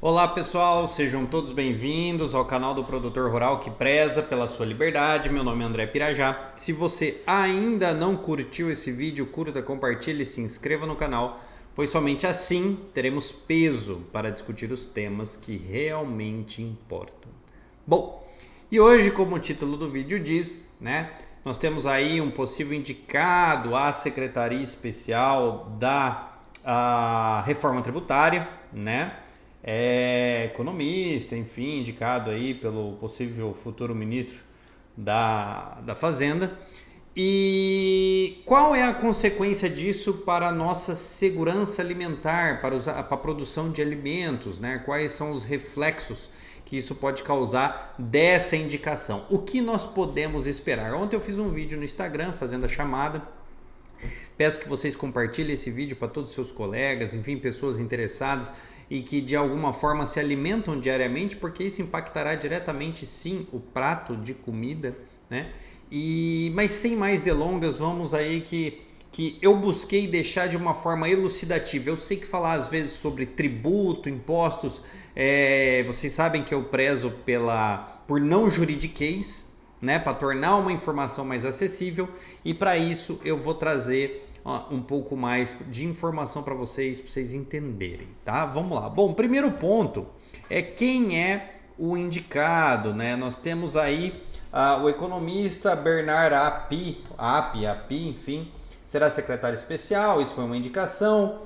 Olá pessoal, sejam todos bem-vindos ao canal do Produtor Rural que preza pela sua liberdade. Meu nome é André Pirajá. Se você ainda não curtiu esse vídeo, curta, compartilhe e se inscreva no canal, pois somente assim teremos peso para discutir os temas que realmente importam. Bom, e hoje, como o título do vídeo diz, nós temos aí um possível indicado à Secretaria Especial da Reforma Tributária, É economista, enfim, indicado aí pelo possível futuro ministro da Fazenda. E qual é a consequência disso para a nossa segurança alimentar, para a produção de alimentos, Quais são os reflexos que isso pode causar dessa indicação? O que nós podemos esperar? Ontem eu fiz um vídeo no Instagram fazendo a chamada. Peço que vocês compartilhem esse vídeo para todos os seus colegas, enfim, pessoas interessadas e que de alguma forma se alimentam diariamente, porque isso impactará diretamente sim o prato de comida, Mas sem mais delongas, vamos aí que eu busquei deixar de uma forma elucidativa. Eu sei que falar às vezes sobre tributo, impostos, vocês sabem que eu prezo por não juridiquês, para tornar uma informação mais acessível, e para isso eu vou trazer um pouco mais de informação para vocês entenderem, tá? Vamos lá. Bom, primeiro ponto é quem é o indicado, Nós temos aí o economista Bernard Api, enfim, será secretário especial, isso foi uma indicação.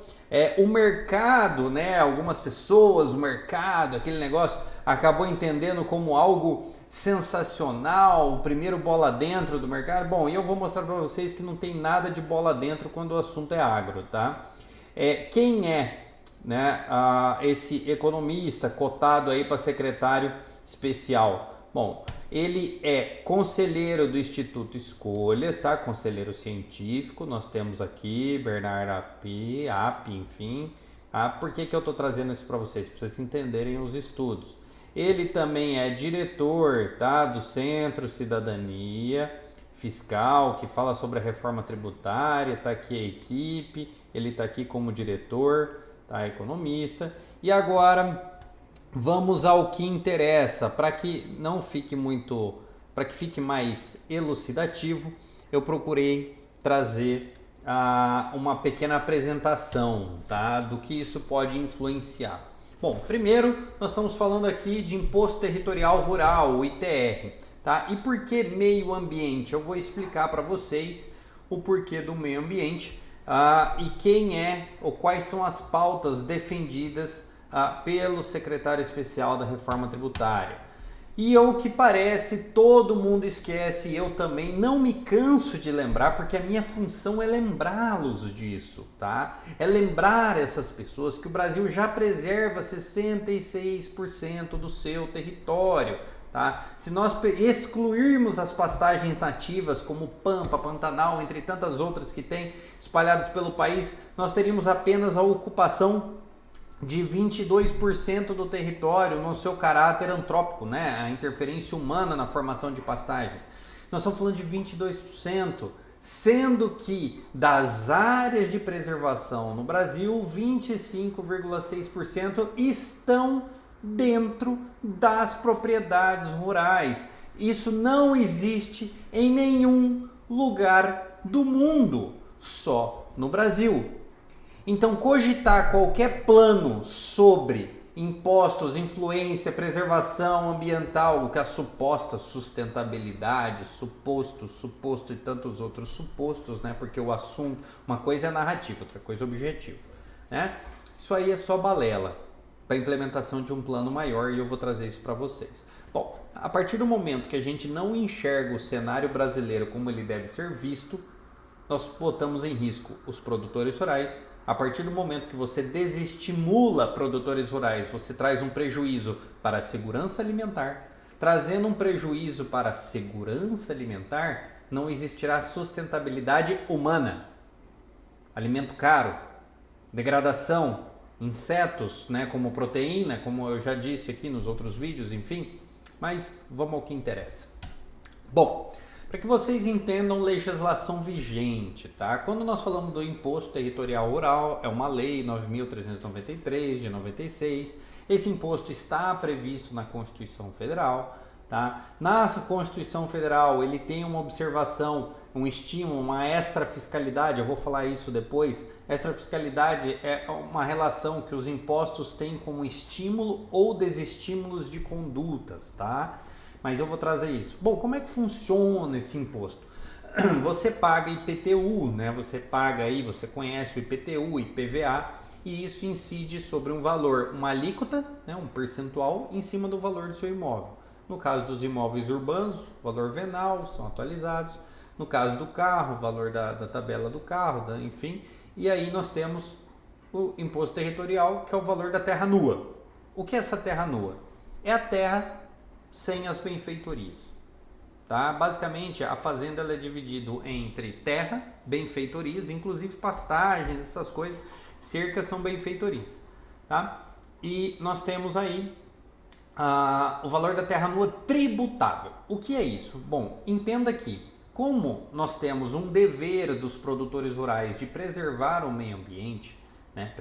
O mercado, algumas pessoas, o mercado, aquele negócio, acabou entendendo como algo sensacional, o primeiro bola dentro do mercado. Bom, e eu vou mostrar para vocês que não tem nada de bola dentro quando o assunto é agro, tá? Quem é, esse economista cotado aí para secretário especial? Bom, ele é conselheiro do Instituto Escolhas, tá? Conselheiro científico. Nós temos aqui Bernard Api, enfim. Por que eu estou trazendo isso para vocês? Para vocês entenderem os estudos. Ele também é diretor, tá, do Centro Cidadania Fiscal, que fala sobre a reforma tributária. Está aqui a equipe, ele está aqui como diretor, tá, economista. E agora vamos ao que interessa, para que fique mais elucidativo, eu procurei trazer uma pequena apresentação, tá, do que isso pode influenciar. Bom, primeiro nós estamos falando aqui de Imposto Territorial Rural, o ITR, tá? E por que meio ambiente? Eu vou explicar para vocês o porquê do meio ambiente e quem é ou quais são as pautas defendidas pelo secretário especial da Reforma Tributária. E ao que parece, todo mundo esquece, eu também não me canso de lembrar, porque a minha função é lembrá-los disso, tá? É lembrar essas pessoas que o Brasil já preserva 66% do seu território, tá? Se nós excluirmos as pastagens nativas, como Pampa, Pantanal, entre tantas outras que tem espalhadas pelo país, nós teríamos apenas a ocupação de 22% do território no seu caráter antrópico, a interferência humana na formação de pastagens. Nós estamos falando de 22%, sendo que das áreas de preservação no Brasil, 25,6% estão dentro das propriedades rurais. Isso não existe em nenhum lugar do mundo, só no Brasil. Então, cogitar qualquer plano sobre impostos, influência, preservação ambiental, que a suposta sustentabilidade, suposto e tantos outros supostos, porque o assunto, uma coisa é narrativa, outra coisa é objetivo, Isso aí é só balela para a implementação de um plano maior, e eu vou trazer isso para vocês. Bom, a partir do momento que a gente não enxerga o cenário brasileiro como ele deve ser visto, nós botamos em risco os produtores rurais. A partir do momento que você desestimula produtores rurais, você traz um prejuízo para a segurança alimentar. Trazendo um prejuízo para a segurança alimentar, não existirá sustentabilidade humana. Alimento caro, degradação, insetos, como proteína, como eu já disse aqui nos outros vídeos, enfim. Mas vamos ao que interessa. Bom, para que vocês entendam legislação vigente, tá? Quando nós falamos do Imposto Territorial Rural, é uma lei 9.393 de 96, Esse imposto está previsto na Constituição Federal. Tá? Na Constituição Federal ele tem uma observação, um estímulo, uma extrafiscalidade, eu vou falar isso depois. Extrafiscalidade é uma relação que os impostos têm como estímulo ou desestímulos de condutas, tá? Mas eu vou trazer isso. Bom, como é que funciona esse imposto? Você paga IPTU, né? Você paga aí, você conhece o IPTU, IPVA, e isso incide sobre um valor, uma alíquota, né? Um percentual em cima do valor do seu imóvel. No caso dos imóveis urbanos, o valor venal, são atualizados. No caso do carro, o valor da tabela do carro, enfim. E aí nós temos o imposto territorial, que é o valor da terra nua. O que é essa terra nua? É a terra sem as benfeitorias. Tá? Basicamente, a fazenda ela é dividida entre terra, benfeitorias, inclusive pastagens, essas coisas, cercas são benfeitorias. Tá? E nós temos aí o valor da terra nua tributável. O que é isso? Bom, entenda que como nós temos um dever dos produtores rurais de preservar o meio ambiente, né?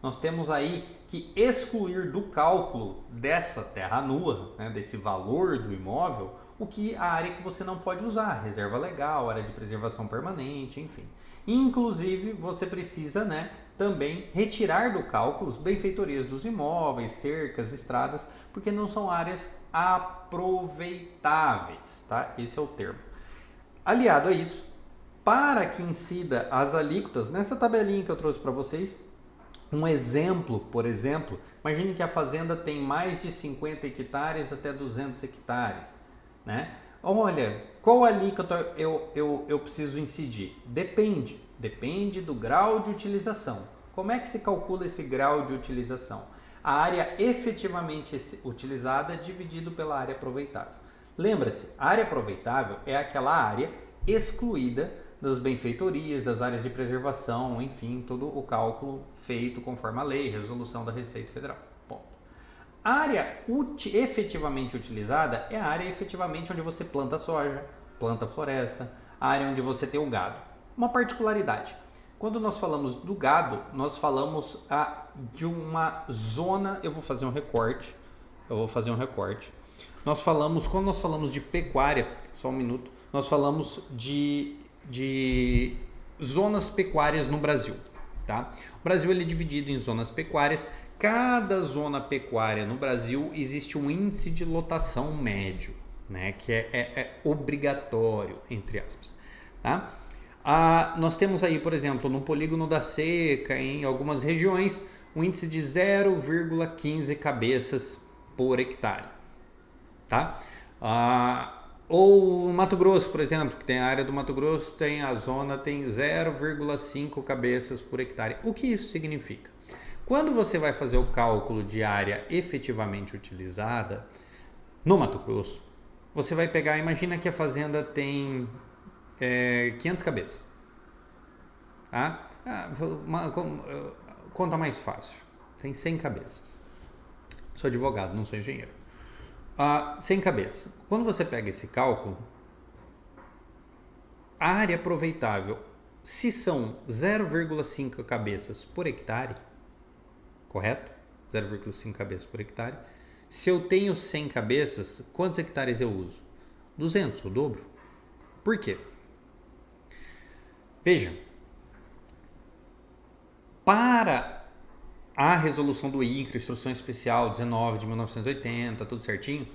Nós temos aí que excluir do cálculo dessa terra nua, né? Desse valor do imóvel, a área que você não pode usar, reserva legal, área de preservação permanente, enfim. Inclusive, você precisa, né, também retirar do cálculo as benfeitorias dos imóveis, cercas, estradas, porque não são áreas aproveitáveis, tá? Esse é o termo. Aliado a isso, para que incida as alíquotas, nessa tabelinha que eu trouxe para vocês, um exemplo, por exemplo, imagine que a fazenda tem mais de 50 hectares até 200 hectares, né? Olha, qual alíquota eu preciso incidir? Depende do grau de utilização. Como é que se calcula esse grau de utilização? A área efetivamente utilizada dividido pela área aproveitável. Lembra-se, a área aproveitável é aquela área excluída das benfeitorias, das áreas de preservação, enfim, todo o cálculo feito conforme a lei, resolução da Receita Federal. Ponto. A área efetivamente utilizada é a área efetivamente onde você planta soja, planta floresta, a área onde você tem o gado. Uma particularidade, quando nós falamos do gado, nós falamos de uma zona, eu vou fazer um recorte, quando nós falamos de pecuária, só um minuto, nós falamos de zonas pecuárias no Brasil, tá? O Brasil ele é dividido em zonas pecuárias. Cada zona pecuária no Brasil existe um índice de lotação médio, né? Que é obrigatório, entre aspas, tá? Nós temos aí, por exemplo, no polígono da seca, em algumas regiões, um índice de 0,15 cabeças por hectare, tá? Ou Mato Grosso, por exemplo, que tem a área do Mato Grosso, a zona tem 0,5 cabeças por hectare. O que isso significa? Quando você vai fazer o cálculo de área efetivamente utilizada no Mato Grosso, você vai pegar, imagina que a fazenda tem 500 cabeças. Tá? Conta mais fácil, tem 100 cabeças. Sou advogado, não sou engenheiro. 100 cabeças. Quando você pega esse cálculo, a área aproveitável, se são 0,5 cabeças por hectare, correto? 0,5 cabeças por hectare. Se eu tenho 100 cabeças, quantos hectares eu uso? 200, o dobro. Por quê? Veja, para a resolução do INCRA, Instrução Especial 19 de 1980, tudo certinho,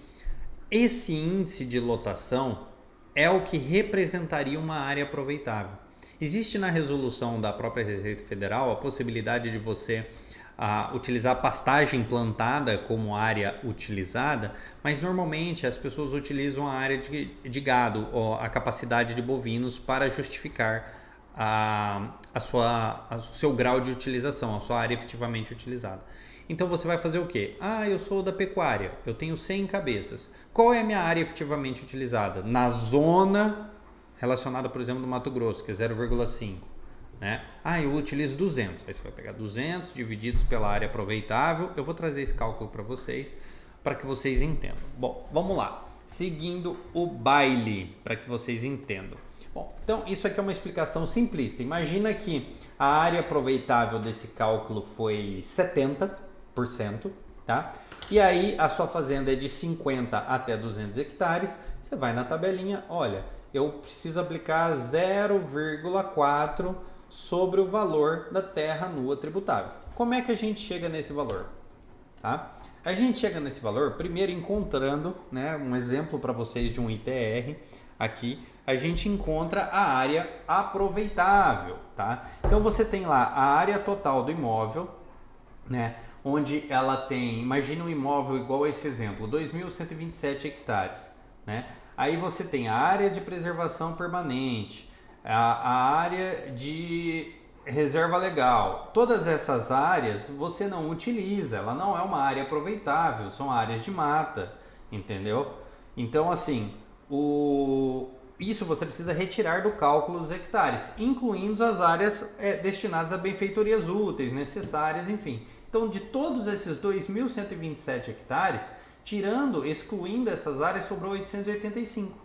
esse índice de lotação é o que representaria uma área aproveitável. Existe na resolução da própria Receita Federal a possibilidade de você utilizar pastagem plantada como área utilizada, mas normalmente as pessoas utilizam a área de gado, ou a capacidade de bovinos para justificar o seu grau de utilização, a sua área efetivamente utilizada. Então você vai fazer o quê? Eu sou da pecuária, eu tenho 100 cabeças. Qual é a minha área efetivamente utilizada? Na zona relacionada, por exemplo, do Mato Grosso, que é 0,5. Né? Eu utilizo 200. Aí você vai pegar 200 divididos pela área aproveitável. Eu vou trazer esse cálculo para vocês, para que vocês entendam. Bom, vamos lá. Seguindo o baile, para que vocês entendam. Bom, então isso aqui é uma explicação simplista. Imagina que a área aproveitável desse cálculo foi 70, tá? E aí a sua fazenda é de 50 até 200 hectares, você vai na tabelinha, olha, eu preciso aplicar 0,4 sobre o valor da terra nua tributável. Como é que a gente chega nesse valor? Tá? A gente chega nesse valor primeiro encontrando, né, um exemplo para vocês de um ITR aqui, a gente encontra a área aproveitável, tá? Então você tem lá a área total do imóvel, né, onde ela tem, imagina um imóvel igual a esse exemplo, 2.127 hectares, né? Aí você tem a área de preservação permanente, a área de reserva legal. Todas essas áreas você não utiliza, ela não é uma área aproveitável, são áreas de mata, entendeu? Então assim, isso você precisa retirar do cálculo dos hectares, incluindo as áreas destinadas a benfeitorias úteis, necessárias, enfim. Então de todos esses 2.127 hectares, excluindo essas áreas, sobrou 885.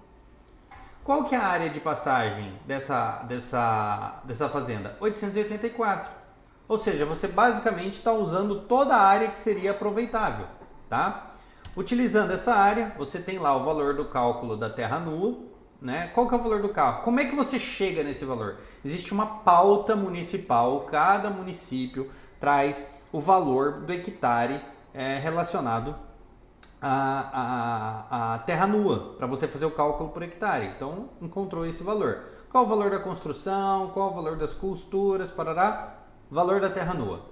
Qual que é a área de pastagem dessa fazenda? 884. Ou seja, você basicamente está usando toda a área que seria aproveitável, tá? Utilizando essa área, você tem lá o valor do cálculo da terra nua, né? Qual que é o valor do cálculo? Como é que você chega nesse valor? Existe uma pauta municipal, cada município traz o valor do hectare relacionado a terra nua, para você fazer o cálculo por hectare. Então, encontrou esse valor. Qual o valor da construção? Qual o valor das costuras? Parará. Valor da terra nua.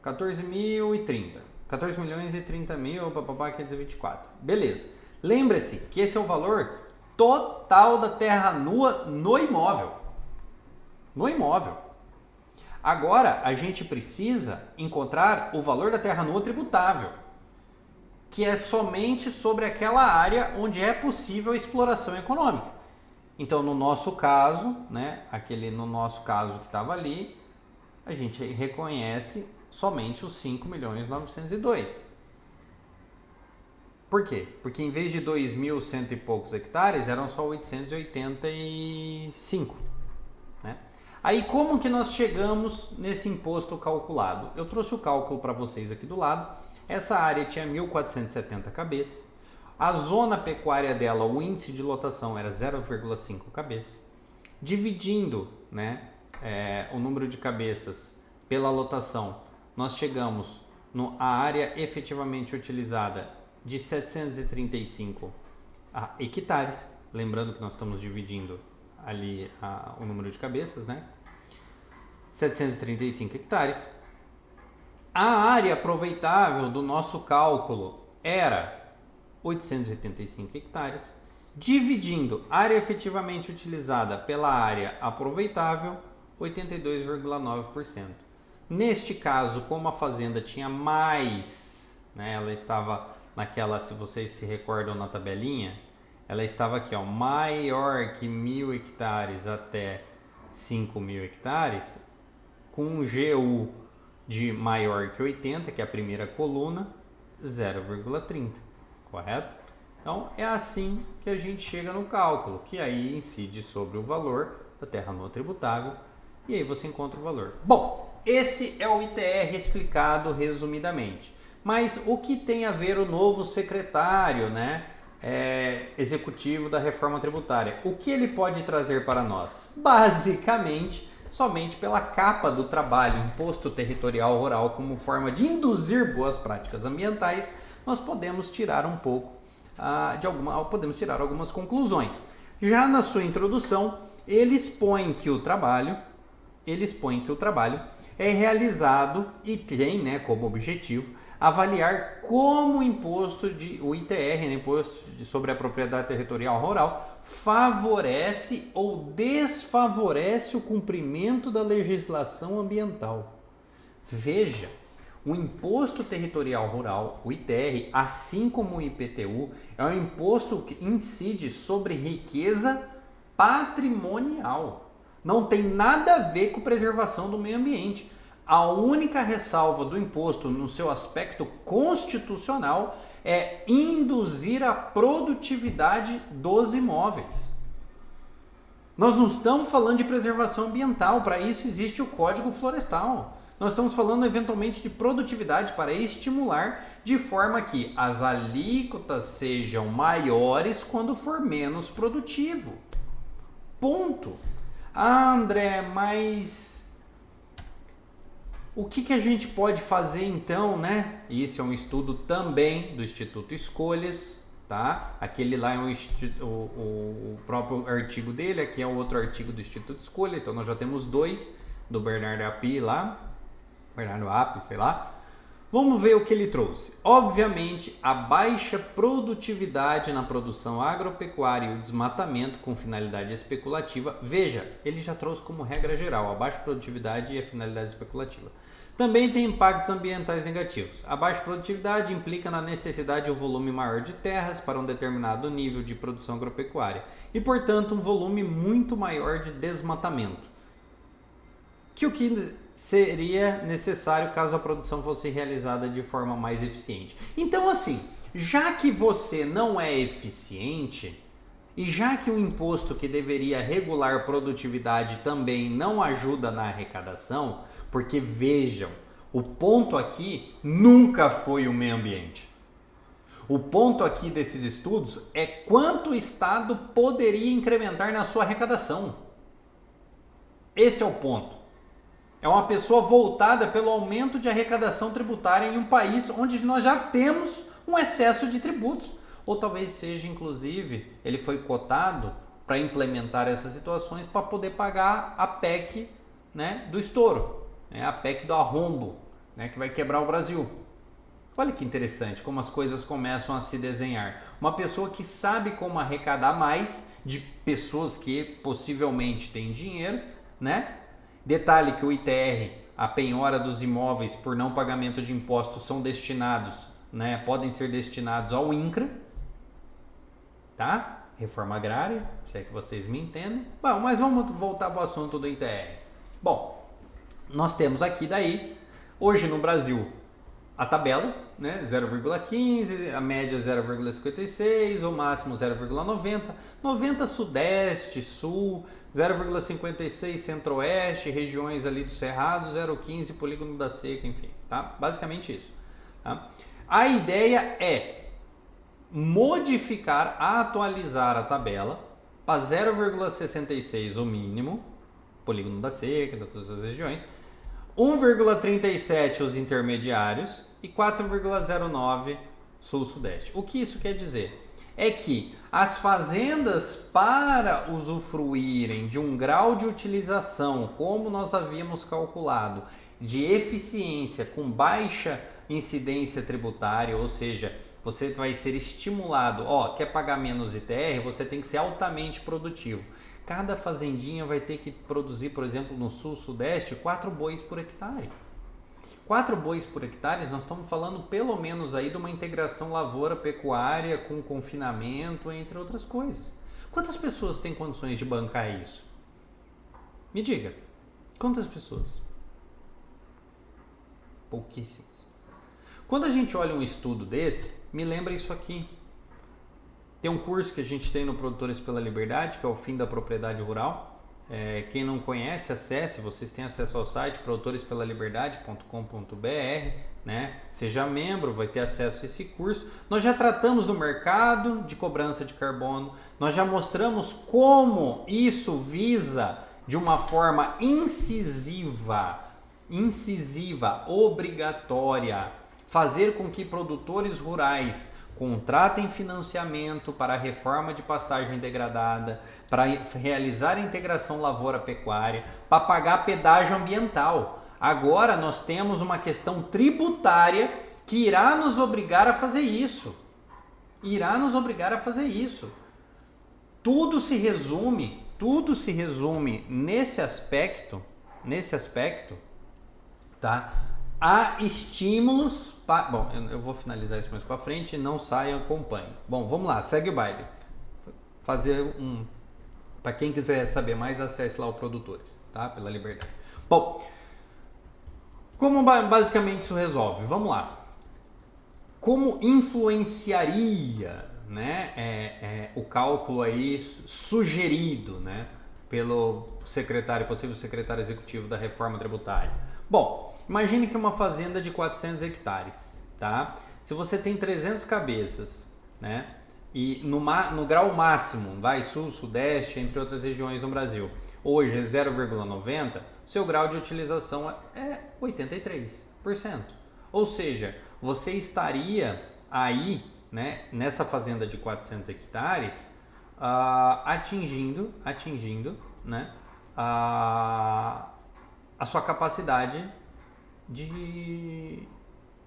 14.030. 14 milhões e 30 mil, papapá, 524. Beleza. Lembre-se que esse é o valor total da terra nua no imóvel. No imóvel. Agora, a gente precisa encontrar o valor da terra nua tributável, que é somente sobre aquela área onde é possível a exploração econômica. Então, no nosso caso, né, no nosso caso que estava ali, a gente reconhece somente os 5.902.000. Por quê? Porque em vez de 2.100 e poucos hectares, eram só 885. Né? Aí, como que nós chegamos nesse imposto calculado? Eu trouxe o cálculo para vocês aqui do lado. Essa área tinha 1.470 cabeças, a zona pecuária dela, o índice de lotação era 0,5 cabeças. Dividindo, né, o número de cabeças pela lotação, nós chegamos à área efetivamente utilizada de 735 hectares. Lembrando que nós estamos dividindo ali o número de cabeças, né? 735 hectares. A área aproveitável do nosso cálculo era 885 hectares, dividindo área efetivamente utilizada pela área aproveitável, 82,9%. Neste caso, como a fazenda tinha mais, né, ela estava naquela, se vocês se recordam na tabelinha, ela estava aqui, ó, maior que 1.000 hectares até 5.000 hectares, com um GU de maior que 80, que é a primeira coluna, 0,30, correto? Então é assim que a gente chega no cálculo, que aí incide sobre o valor da terra nua tributável, e aí você encontra o valor. Bom, esse é o ITR explicado resumidamente. Mas o que tem a ver o novo secretário, né, executivo da reforma tributária? O que ele pode trazer para nós? Basicamente, somente pela capa do trabalho, imposto territorial rural, como forma de induzir boas práticas ambientais, nós podemos tirar um pouco podemos tirar algumas conclusões. Já na sua introdução, ele expõe que o trabalho é realizado e tem, né, como objetivo avaliar como o ITR, né, Imposto sobre a Propriedade Territorial Rural, favorece ou desfavorece o cumprimento da legislação ambiental. Veja, o Imposto Territorial Rural, o ITR, assim como o IPTU, é um imposto que incide sobre riqueza patrimonial. Não tem nada a ver com preservação do meio ambiente. A única ressalva do imposto no seu aspecto constitucional é induzir a produtividade dos imóveis. Nós não estamos falando de preservação ambiental, para isso existe o Código Florestal. Nós estamos falando eventualmente de produtividade para estimular de forma que as alíquotas sejam maiores quando for menos produtivo. Ponto. Ah, André, mas o que a gente pode fazer então, né? Isso é um estudo também do Instituto Escolhas, tá? Aquele lá é o próprio artigo dele, aqui é o outro artigo do Instituto Escolha, então nós já temos dois, do Bernardo Api lá, Bernardo Api, sei lá. Vamos ver o que ele trouxe. Obviamente, a baixa produtividade na produção agropecuária e o desmatamento com finalidade especulativa. Veja, ele já trouxe como regra geral a baixa produtividade e a finalidade especulativa. Também tem impactos ambientais negativos. A baixa produtividade implica na necessidade de um volume maior de terras para um determinado nível de produção agropecuária e, portanto, um volume muito maior de desmatamento, que o que seria necessário caso a produção fosse realizada de forma mais eficiente. Então, assim, já que você não é eficiente e já que o imposto que deveria regular produtividade também não ajuda na arrecadação, porque vejam, o ponto aqui nunca foi o meio ambiente. O ponto aqui desses estudos é quanto o Estado poderia incrementar na sua arrecadação. Esse é o ponto. É uma pessoa voltada pelo aumento de arrecadação tributária em um país onde nós já temos um excesso de tributos. Ou talvez seja, inclusive, ele foi cotado para implementar essas situações para poder pagar a PEC, né, do estouro, né, a PEC do arrombo, né, que vai quebrar o Brasil. Olha que interessante como as coisas começam a se desenhar. Uma pessoa que sabe como arrecadar mais de pessoas que possivelmente têm dinheiro, né? Detalhe que o ITR, a penhora dos imóveis por não pagamento de impostos são destinados, né, podem ser destinados ao INCRA, tá? Reforma agrária, se é que vocês me entendem. Bom, mas vamos voltar para o assunto do ITR. Bom, nós temos aqui daí, hoje no Brasil, a tabela, né, 0,15, a média 0,56, o máximo 0,90, 90 Sudeste, Sul, 0,56 Centro-Oeste, regiões ali do Cerrado, 0,15 Polígono da Seca, enfim, tá? Basicamente isso, tá? A ideia é modificar, atualizar a tabela para 0,66 o mínimo, Polígono da Seca, de todas as regiões, 1,37 os intermediários e 4,09 Sul-Sudeste. O que isso quer dizer? É que as fazendas, para usufruírem de um grau de utilização, como nós havíamos calculado, de eficiência com baixa incidência tributária, ou seja, você vai ser estimulado, quer pagar menos ITR, você tem que ser altamente produtivo. Cada fazendinha vai ter que produzir, por exemplo, no Sul-Sudeste, 4 bois por hectare. 4 bois por hectare, nós estamos falando pelo menos aí de uma integração lavoura-pecuária com confinamento, entre outras coisas. Quantas pessoas têm condições de bancar isso? Me diga, quantas pessoas? Pouquíssimas. Quando a gente olha um estudo desse, me lembra isso aqui. Tem um curso que a gente tem no Produtores pela Liberdade, que é o Fim da Propriedade Rural. Quem não conhece, acesse, vocês têm acesso ao site produtorespelaliberdade.com.br, né? Seja membro, vai ter acesso a esse curso. Nós já tratamos do mercado de cobrança de carbono, nós já mostramos como isso visa de uma forma incisiva, obrigatória, fazer com que produtores rurais contratem financiamento para a reforma de pastagem degradada, para realizar a integração lavoura-pecuária, para pagar pedágio ambiental. Agora nós temos uma questão tributária que irá nos obrigar a fazer isso. Tudo se resume nesse aspecto, tá? Há estímulos. Bom, eu vou finalizar isso mais para frente. Não saiam, acompanhem. Bom, vamos lá, segue o baile. Para quem quiser saber mais, acesse lá o Produtores, tá? Pela Liberdade. Bom, como basicamente isso resolve? Vamos lá. Como influenciaria, né, o cálculo aí sugerido, né, pelo possível secretário executivo da reforma tributária? Bom, imagine que uma fazenda de 400 hectares, tá? Se você tem 300 cabeças, né? E no grau máximo, vai sul, sudeste, entre outras regiões no Brasil, hoje é 0,90, seu grau de utilização é 83%. Ou seja, você estaria aí, né, nessa fazenda de 400 hectares, atingindo, né, a sua capacidade de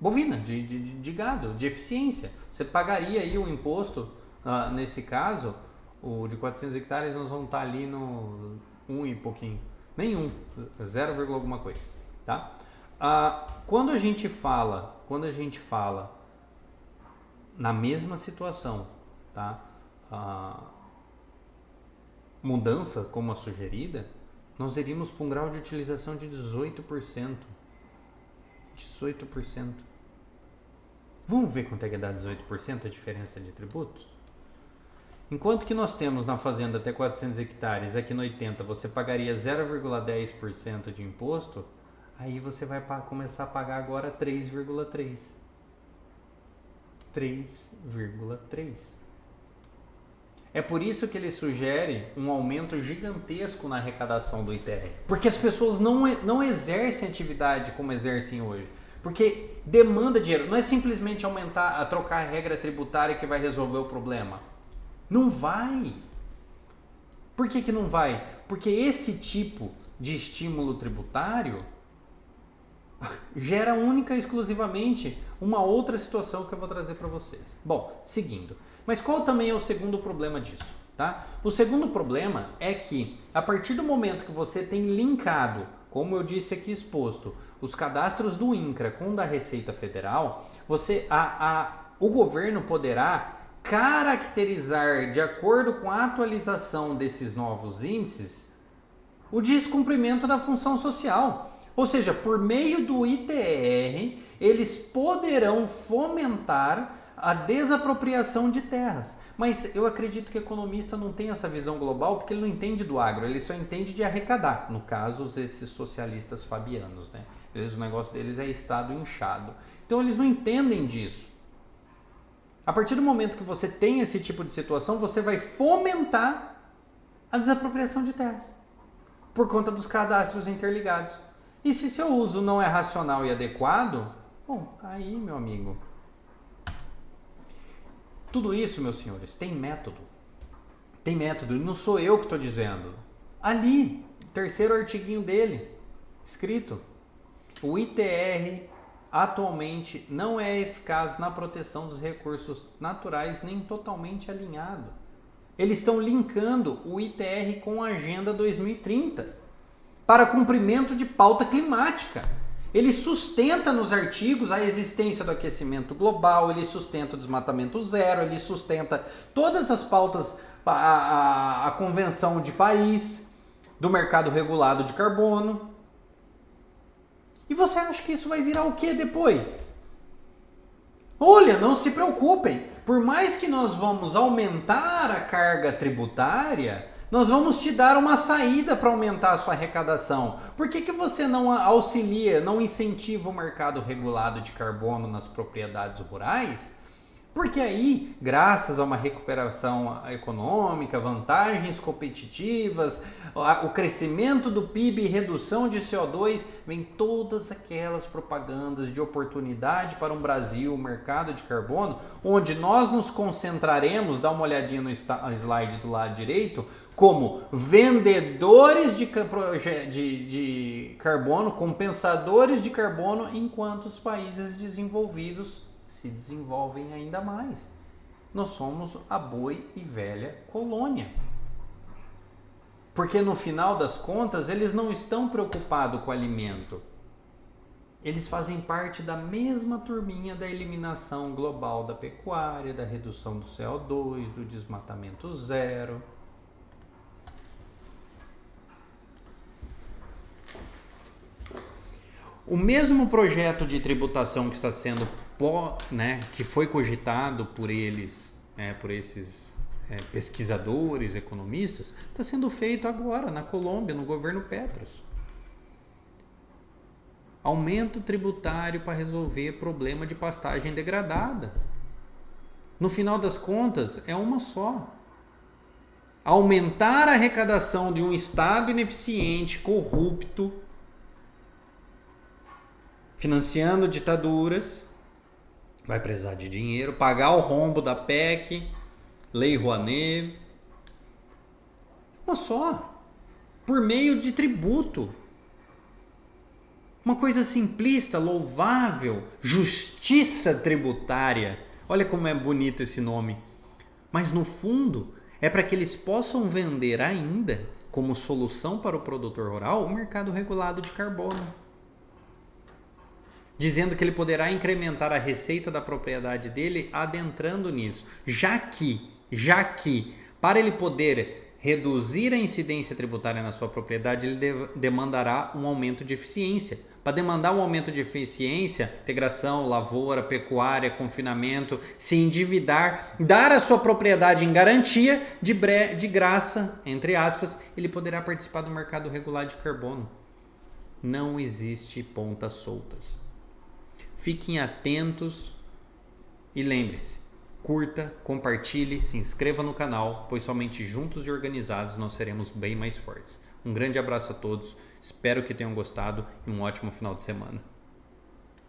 bovina, de gado, de eficiência. Você pagaria aí o imposto, nesse caso, o de 400 hectares, nós vamos estar ali no 1 e pouquinho, nenhum, 0, alguma coisa, tá? Quando a gente fala na mesma situação, tá? Mudança como a sugerida, nós iríamos para um grau de utilização de 18%. 18%. Vamos ver quanto é que dá 18% a diferença de tributos? Enquanto que nós temos na fazenda até 400 hectares, aqui no 80 você pagaria 0,10% de imposto, aí você vai começar a pagar agora 3,3%. 3,3%. É por isso que ele sugere um aumento gigantesco na arrecadação do ITR. Porque as pessoas não exercem atividade como exercem hoje. Porque demanda dinheiro. Não é simplesmente trocar a regra tributária que vai resolver o problema. Não vai. Por que não vai? Porque esse tipo de estímulo tributário gera única e exclusivamente uma outra situação que eu vou trazer para vocês. Bom, seguindo. Mas qual também é o segundo problema disso? Tá? O segundo problema é que, a partir do momento que você tem linkado, como eu disse aqui exposto, os cadastros do INCRA com o da Receita Federal, o governo poderá caracterizar, de acordo com a atualização desses novos índices, o descumprimento da função social. Ou seja, por meio do ITR, eles poderão fomentar a desapropriação de terras. Mas eu acredito que o economista não tem essa visão global porque ele não entende do agro, ele só entende de arrecadar. No caso, esses socialistas fabianos, né? O negócio deles é Estado inchado. Então eles não entendem disso. A partir do momento que você tem esse tipo de situação, você vai fomentar a desapropriação de terras por conta dos cadastros interligados. E se seu uso não é racional e adequado, bom, aí, meu amigo, tudo isso, meus senhores, tem método. Tem método, e não sou eu que estou dizendo. Ali, terceiro artiguinho dele, escrito. O ITR atualmente não é eficaz na proteção dos recursos naturais, nem totalmente alinhado. Eles estão linkando o ITR com a Agenda 2030 para cumprimento de pauta climática. Ele sustenta nos artigos a existência do aquecimento global, ele sustenta o desmatamento zero, ele sustenta todas as pautas, a Convenção de Paris, do mercado regulado de carbono. E você acha que isso vai virar o que depois? Olha, não se preocupem, por mais que nós vamos aumentar a carga tributária, nós vamos te dar uma saída para aumentar a sua arrecadação. Por que você não auxilia, não incentiva o mercado regulado de carbono nas propriedades rurais? Porque aí, graças a uma recuperação econômica, vantagens competitivas, o crescimento do PIB e redução de CO2, vem todas aquelas propagandas de oportunidade para um Brasil, mercado de carbono, onde nós nos concentraremos, dá uma olhadinha no slide do lado direito, como vendedores de carbono, compensadores de carbono, enquanto os países desenvolvidos se desenvolvem ainda mais. Nós somos a boi e velha colônia. Porque no final das contas, eles não estão preocupados com o alimento. Eles fazem parte da mesma turminha da eliminação global da pecuária, da redução do CO2, do desmatamento zero. O mesmo projeto de tributação que está sendo, que foi cogitado por eles, por esses pesquisadores, economistas, está sendo feito agora na Colômbia, no governo Petros. Aumento tributário para resolver problema de pastagem degradada. No final das contas, é uma só. Aumentar a arrecadação de um Estado ineficiente, corrupto, financiando ditaduras, vai precisar de dinheiro, pagar o rombo da PEC, Lei Rouanet, uma só, por meio de tributo. Uma coisa simplista, louvável, justiça tributária. Olha como é bonito esse nome. Mas no fundo, é para que eles possam vender ainda, como solução para o produtor rural, o mercado regulado de carbono. Dizendo que ele poderá incrementar a receita da propriedade dele adentrando nisso. Já que, para ele poder reduzir a incidência tributária na sua propriedade, ele demandará um aumento de eficiência. Para demandar um aumento de eficiência, integração, lavoura, pecuária, confinamento, se endividar, dar a sua propriedade em garantia, de graça, entre aspas, ele poderá participar do mercado regular de carbono. Não existe pontas soltas. Fiquem atentos e lembre-se, curta, compartilhe, se inscreva no canal, pois somente juntos e organizados nós seremos bem mais fortes. Um grande abraço a todos, espero que tenham gostado e um ótimo final de semana.